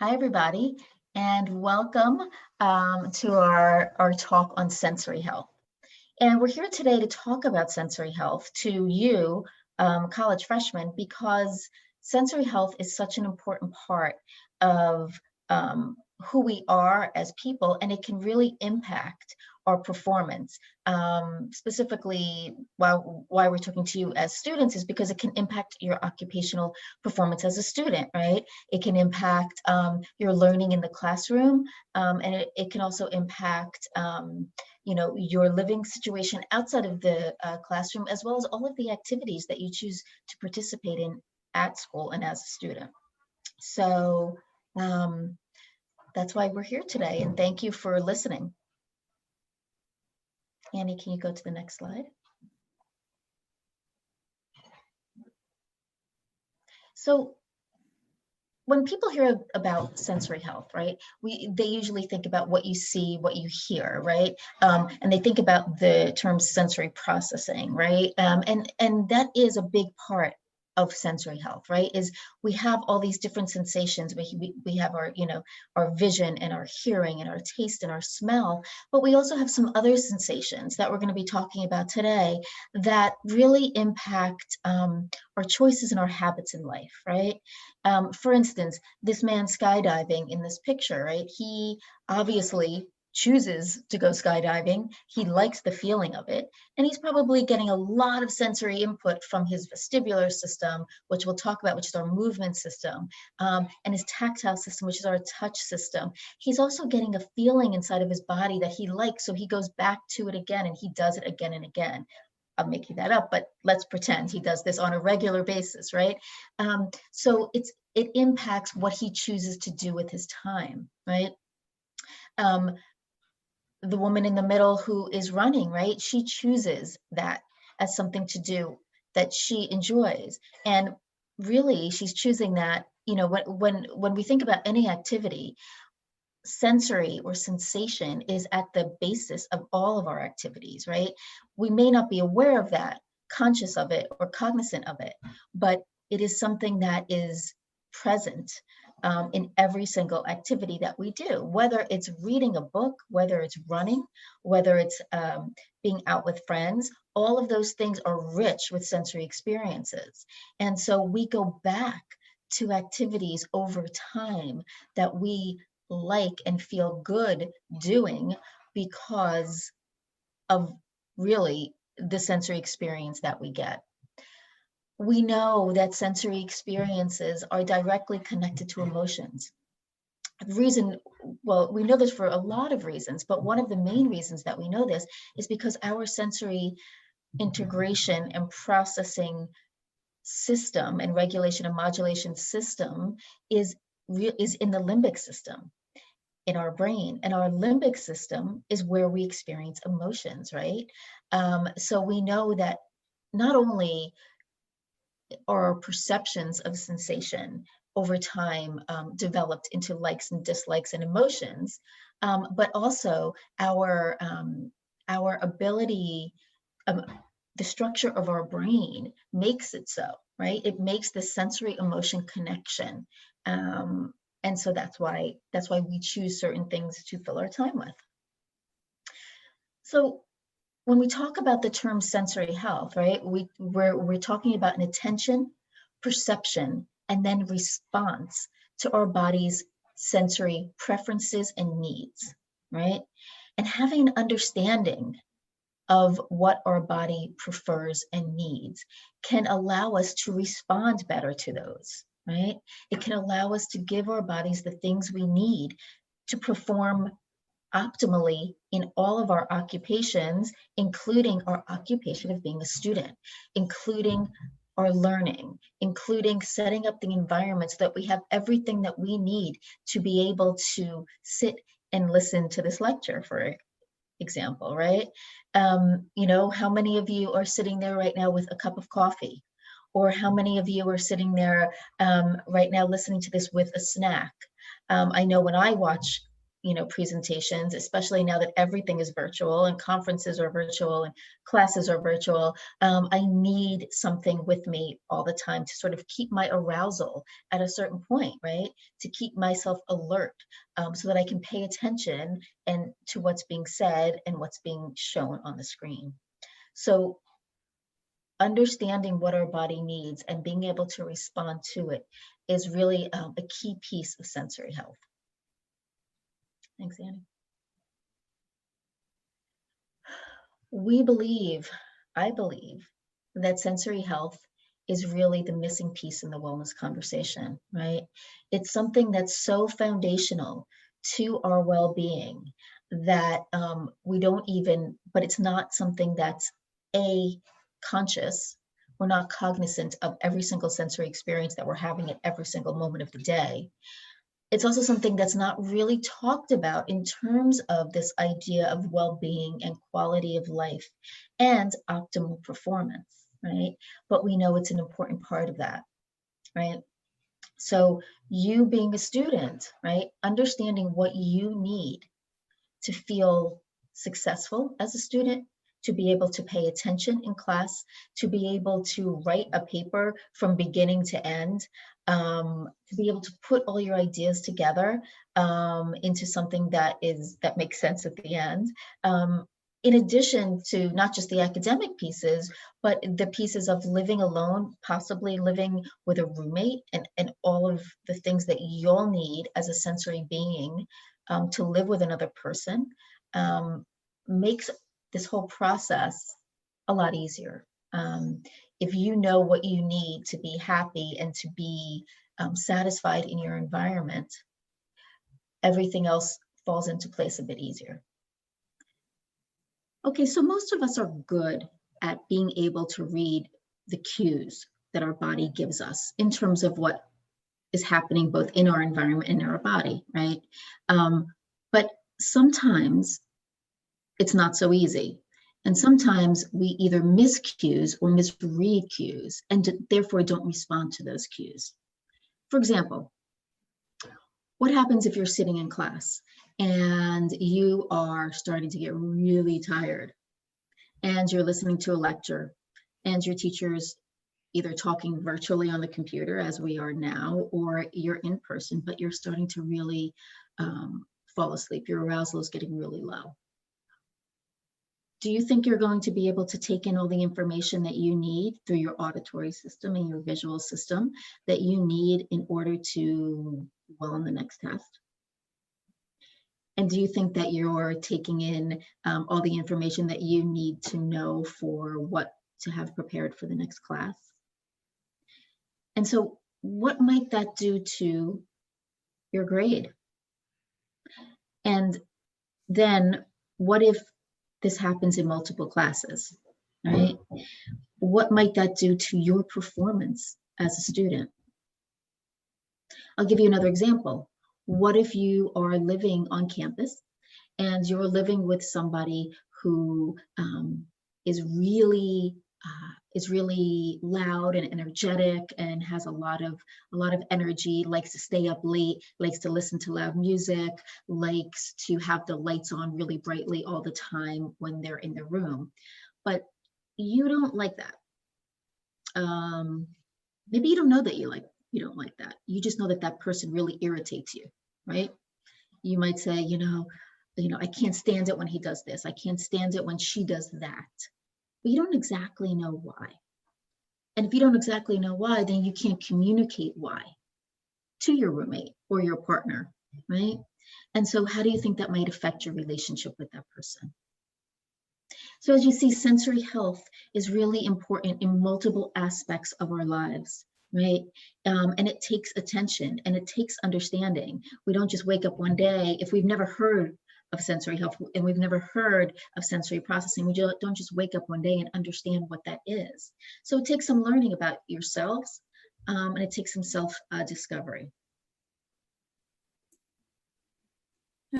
Hi, everybody, and welcome to our talk on sensory health. And we're here today to talk about sensory health to you, college freshmen, because sensory health is such an important part of who we are as people, and it can really impact our performance. Specifically, why we're talking to you as students is because it can impact your occupational performance as a student, right? It can impact your learning in the classroom, and it can also impact your living situation outside of the classroom, as well as all of the activities that you choose to participate in at school and as a student. So that's why we're here today, and thank you for listening. Annie, can you go to the next slide? So when people hear about sensory health, right, they usually think about what you see, what you hear, right? And they think about the term sensory processing, right? And that is a big part of sensory health, right? Is we have all these different sensations. We have our, our vision and our hearing and our taste and our smell, but we also have some other sensations that we're going to be talking about today that really impact our choices and our habits in life, right? For instance, this man skydiving in this picture, right? He obviously chooses to go skydiving. He likes the feeling of it. And he's probably getting a lot of sensory input from his vestibular system, which we'll talk about, which is our movement system, and his tactile system, which is our touch system. He's also getting a feeling inside of his body that he likes. So he goes back to it again and he does it again and again. I'm making that up, but let's pretend he does this on a regular basis, right? So it impacts what he chooses to do with his time, right? The woman in the middle who is running, right? She chooses that as something to do that she enjoys. And really, she's choosing that, when we think about any activity, sensory or sensation is at the basis of all of our activities, right? We may not be aware of that, conscious of it, or cognizant of it, but it is something that is present in every single activity that we do, whether it's reading a book, whether it's running, whether it's being out with friends. All of those things are rich with sensory experiences. And so we go back to activities over time that we like and feel good doing because of really the sensory experience that we get. We know that sensory experiences are directly connected to emotions. The reason, well, we know this for a lot of reasons, but one of the main reasons that we know this is because our sensory integration and processing system and regulation and modulation system is in the limbic system in our brain, and our limbic system is where we experience emotions, right? So we know that not only are our perceptions of sensation over time developed into likes and dislikes and emotions, but also our ability, the structure of our brain makes it so, right? It makes the sensory emotion connection. And so that's why we choose certain things to fill our time with. So when we talk about the term sensory health, right, we're talking about an attention, perception, and then response to our body's sensory preferences and needs, right? And having an understanding of what our body prefers and needs can allow us to respond better to those, right? It can allow us to give our bodies the things we need to perform optimally in all of our occupations, including our occupation of being a student, including our learning, including setting up the environment so that we have everything that we need to be able to sit and listen to this lecture, for example, right? How many of you are sitting there right now with a cup of coffee? Or how many of you are sitting there right now listening to this with a snack? I know when I watch presentations, especially now that everything is virtual and conferences are virtual and classes are virtual. I need something with me all the time to sort of keep my arousal at a certain point, right? To keep myself alert, so that I can pay attention and to what's being said and what's being shown on the screen. So understanding what our body needs and being able to respond to it is really a key piece of sensory health. Thanks, Annie. I believe that sensory health is really the missing piece in the wellness conversation, right? It's something that's so foundational to our well-being that we don't even, but it's not something that's conscious. We're not cognizant of every single sensory experience that we're having at every single moment of the day. It's also something that's not really talked about in terms of this idea of well-being and quality of life and optimal performance, right? But we know it's an important part of that, right? So you being a student, right? Understanding what you need to feel successful as a student, to be able to pay attention in class, to be able to write a paper from beginning to end, to be able to put all your ideas together into something that makes sense at the end. In addition to not just the academic pieces, but the pieces of living alone, possibly living with a roommate, and all of the things that you'll need as a sensory being to live with another person, makes this whole process a lot easier. If you know what you need to be happy and to be satisfied in your environment, everything else falls into place a bit easier. Okay, so most of us are good at being able to read the cues that our body gives us in terms of what is happening both in our environment and in our body, right? But sometimes it's not so easy. And sometimes we either miss cues or misread cues and therefore don't respond to those cues. For example, what happens if you're sitting in class and you are starting to get really tired and you're listening to a lecture and your teacher's either talking virtually on the computer as we are now, or you're in person, but you're starting to really fall asleep. Your arousal is getting really low. Do you think you're going to be able to take in all the information that you need through your auditory system and your visual system that you need in order to well on the next test? And do you think that you're taking in all the information that you need to know for what to have prepared for the next class? And so what might that do to your grade? And then what if this happens in multiple classes, right? What might that do to your performance as a student? I'll give you another example. What if you are living on campus and you're living with somebody who is really loud and energetic and has a lot of energy, likes to stay up late, likes to listen to loud music, likes to have the lights on really brightly all the time when they're in the room. But you don't like that. Maybe you don't know that you don't like that. You just know that that person really irritates you, right? You might say, I can't stand it when he does this. I can't stand it when she does that. But you don't exactly know why. And if you don't exactly know why, then you can't communicate why to your roommate or your partner, right? And so how do you think that might affect your relationship with that person? So as you see, sensory health is really important in multiple aspects of our lives, right? And it takes attention and it takes understanding. We don't just wake up one day, if we've never heard of sensory health and we've never heard of sensory processing, we don't just wake up one day and understand what that is. So it takes some learning about yourselves and it takes some self-discovery.